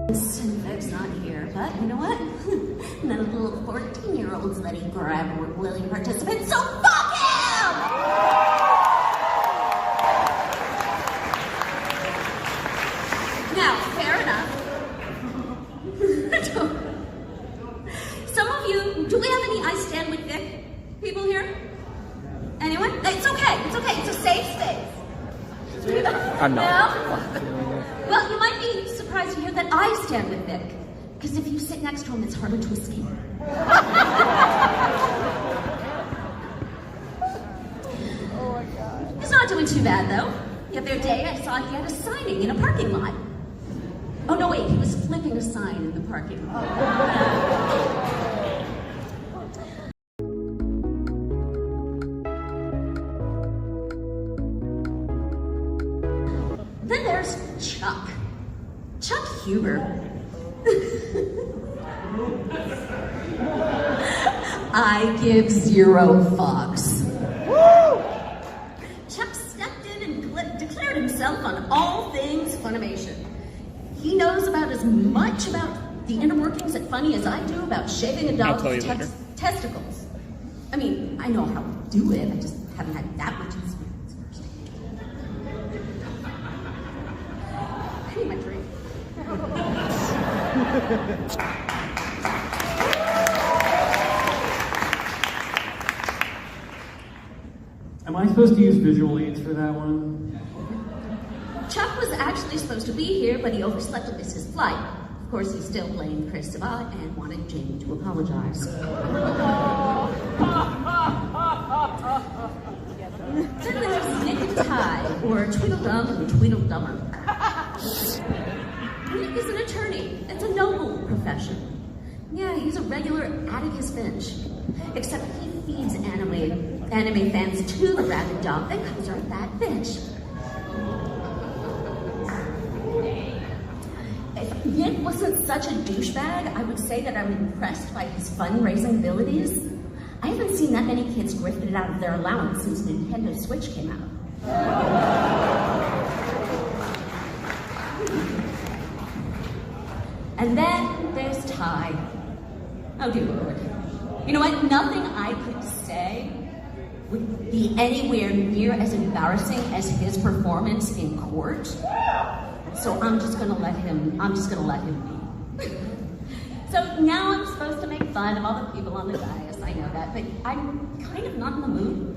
And Vic's not here, but you know what? None of the little 14-year-olds that he grabbed were willing participants, so fuck him! Now, fair enough. Some of you, do we have any I stand with Vic people here? Anyone? It's okay, it's a safe space. I'm not. No? Well, you might be surprised to hear that I stand with Vic, because if you sit next to him, it's harder to escape. Oh my God. He's not doing too bad, though. The other day, I saw he had a signing in a parking lot. Oh, no, wait, he was flipping a sign in the parking lot. Then there's Chuck. Chuck Huber. I give 0 fucks. Chuck stepped in and declared himself on all things Funimation. He knows about as much about the inner workings at Funny as I do about shaving a dog's testicles. I mean, I know how to do it, I just haven't had that much experience. I need my drink. Am I supposed to use visual aids for that one? Chuck was actually supposed to be here, but he overslept and missed his flight. Of course, he still blamed Chris Sabat and wanted Jamie to apologize. Then there's Nick and Ty, or Tweedledum and Tweedledummer. Nick is an attorney. It's a noble profession. Yeah, he's a regular Atticus Finch. Except he feeds anime fans to the rabid dog that comes out that bitch. If Nick wasn't such a douchebag, I would say that I'm impressed by his fundraising abilities. I haven't seen that many kids grifted out of their allowance since Nintendo Switch came out. And then there's Ty. Oh dear Lord. You know what? Nothing I could say would be anywhere near as embarrassing as his performance in court. So I'm just gonna let him be. So now I'm supposed to make fun of all the people on the dais, I know that, but I'm kind of not in the mood.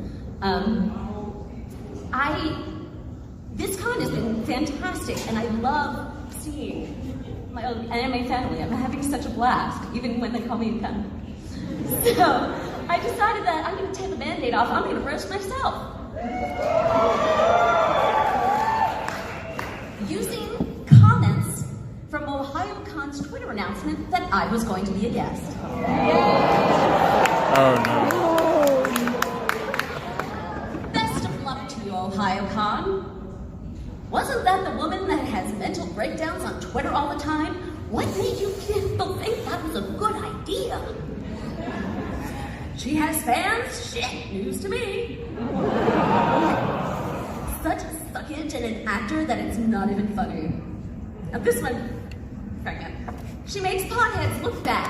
This con has been fantastic, and I love seeing my own anime family. I'm having such a blast, even when they call me a cunt. So I decided that I'm gonna take the Band-Aid off, I'm gonna roast myself. Using comments from OhioCon's Twitter announcement that I was going to be a guest. Oh no. Best of luck to you, OhioCon. Wasn't that the woman that has mental breakdowns on Twitter all the time? What made you people think that was a good idea? She has fans? Shit, news to me. Such a suckage and an actor that it's not even funny. Now this one, pregnant. She makes potheads look bad.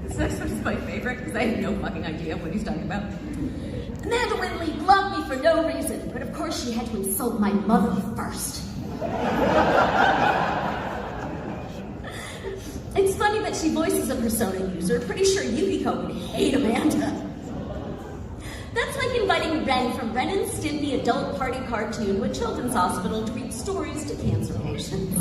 This next one is my favorite because I have no fucking idea what he's talking about. Amanda Winley loved me for no reason, but of course she had to insult my mother first. It's funny that she voices a Persona user. Pretty sure Yukiko would hate Amanda. That's like inviting Ren from Ren and Stimpy adult party cartoon to a children's hospital to read stories to cancer patients.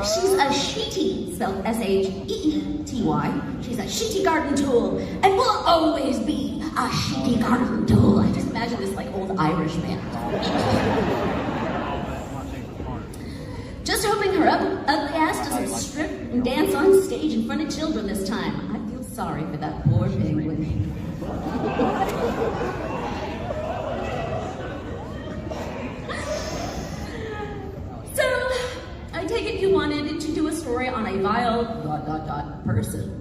She's a sheety, spelled S-H-E-E-T-Y. She's a sheety garden tool, and will always be a sheety garden tool. I just imagine this like old Irish man. Just hoping her ugly ass doesn't strip and dance on stage in front of children this time. I feel sorry for that poor penguin. I take it you wanted to do a story on a vile ... person.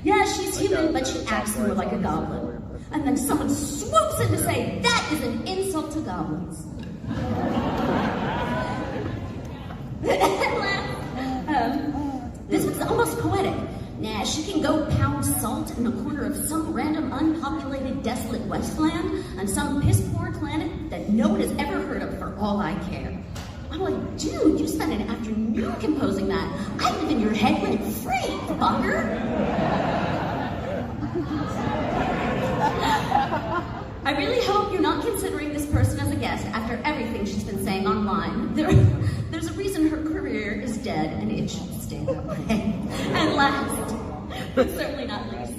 Yeah, she's human, but she acts more like a goblin. And then someone swoops in to say, that is an insult to goblins. This was almost poetic. Nah, she can go pound salt in the corner of some random unpopulated desolate wasteland on some piss-poor planet that no one has ever heard of for all I care. I'm like, dude, you spent an afternoon composing that. I live in your head rent free, fucker. I really hope you're not considering this person as a guest after everything she's been saying online. There's a reason her career is dead, and it should stay that way. And last, but certainly not least,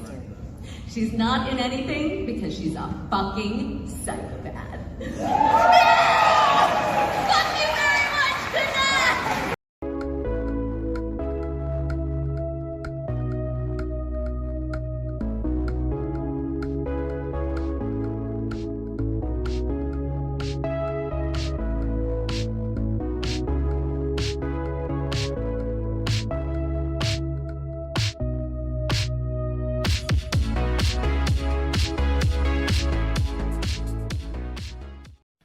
she's not in anything because she's a fucking psychopath. Fuck you very much! Good night!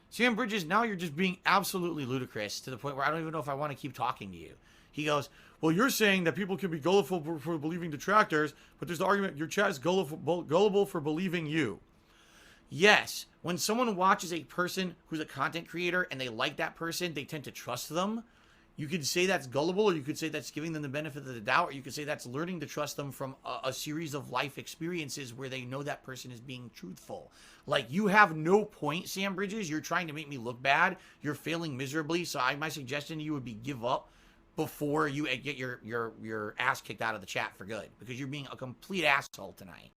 Sam Bridges, now you're just being absolutely ludicrous to the point where I don't even know if I want to keep talking to you. He goes, well, you're saying that people can be gullible for believing detractors, but there's the argument your chat is gullible for believing you. Yes, when someone watches a person who's a content creator and they like that person, they tend to trust them. You could say that's gullible, or you could say that's giving them the benefit of the doubt, or you could say that's learning to trust them from a series of life experiences where they know that person is being truthful. Like, you have no point, Sam Bridges. You're trying to make me look bad. You're failing miserably. So my suggestion to you would be give up before you get your ass kicked out of the chat for good, because you're being a complete asshole tonight.